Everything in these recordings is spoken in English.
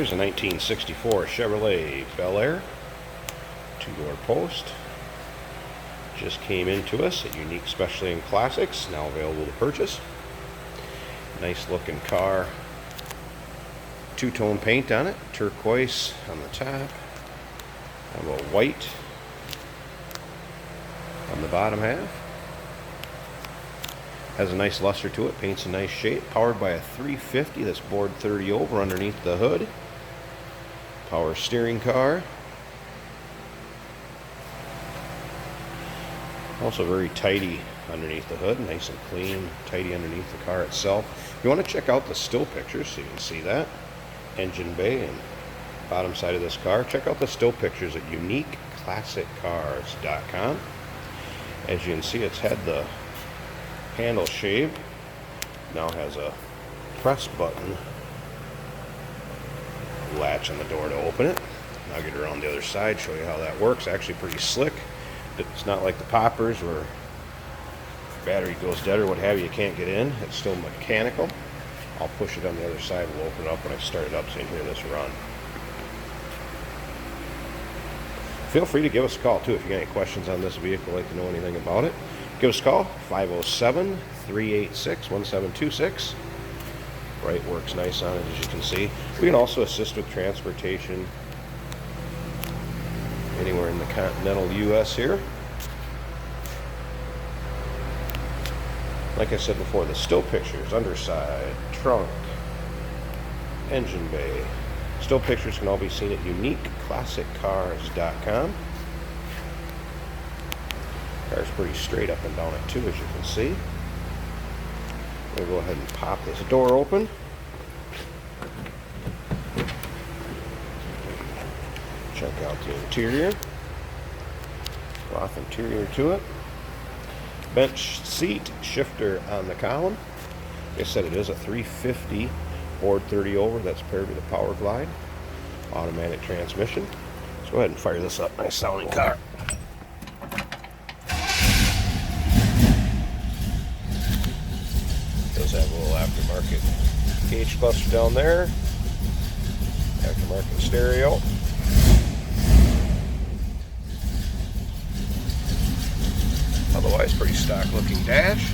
Here's a 1964 Chevrolet Bel Air, two-door post. Just came into us at Unique Specialty and Classics, now available to purchase. Nice looking car. Two-tone paint on it, turquoise on the top, and a white on the bottom half. Has a nice luster to it, paint's a nice shape. Powered by a 350 that's bored 30 over underneath the hood. Power steering car. Also very tidy underneath the hood, nice and clean, tidy underneath the car itself. If you want to check out the still pictures so you can see that, engine bay and bottom side of this car, check out the still pictures at uniqueclassiccars.com. As you can see, it's had the handle shaved, now has a press button latch on the door to open it. I'll get around the other side, show you how that works. Actually pretty slick. It's not like the poppers where battery goes dead or what have you, you can't get in. It's still mechanical. I'll push it on the other side, we'll open it up when I start it up so you can hear this run. Feel free to give us a call too if you got any questions on this vehicle, like to know anything about it. Give us a call, 507-386-1726. Bright works nice on it, as you can see. We can also assist with transportation anywhere in the continental U.S. here. Like I said before, the still pictures, underside, trunk, engine bay. Still pictures can all be seen at uniqueclassiccars.com. Car's pretty straight up and down it too, as you can see. We'll go ahead and pop this door open. Check out the interior. Cloth interior to it. Bench seat, shifter on the column. Like I said, it is a 350 bored 30 over that's paired with a Power Glide. Automatic transmission. Let's go ahead and fire this up. Nice sounding car. Does have a little aftermarket gauge cluster down there. Aftermarket stereo. Otherwise, pretty stock looking dash.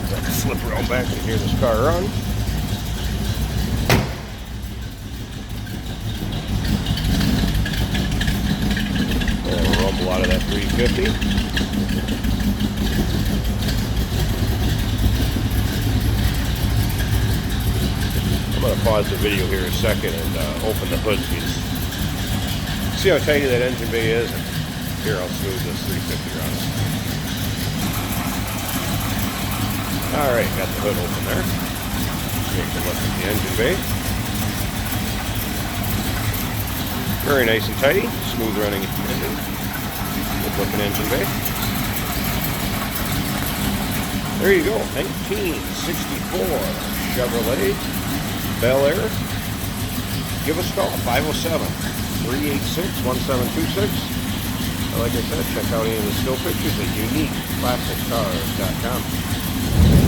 I can slip around back and hear this car run. And we'll rumble out of that 350. I'm going to pause the video here a second and open the hood so you see how tidy that engine bay is. Here, I'll smooth this 350 around. Alright, got the hood open there. Take a look at the engine bay. Very nice and tidy, smooth running engine. Good looking engine bay. There you go, 1964 Chevrolet Bel Air. Give us a call, 507-386-1726. Like I said, check out any of the still pictures at uniqueclassiccars.com.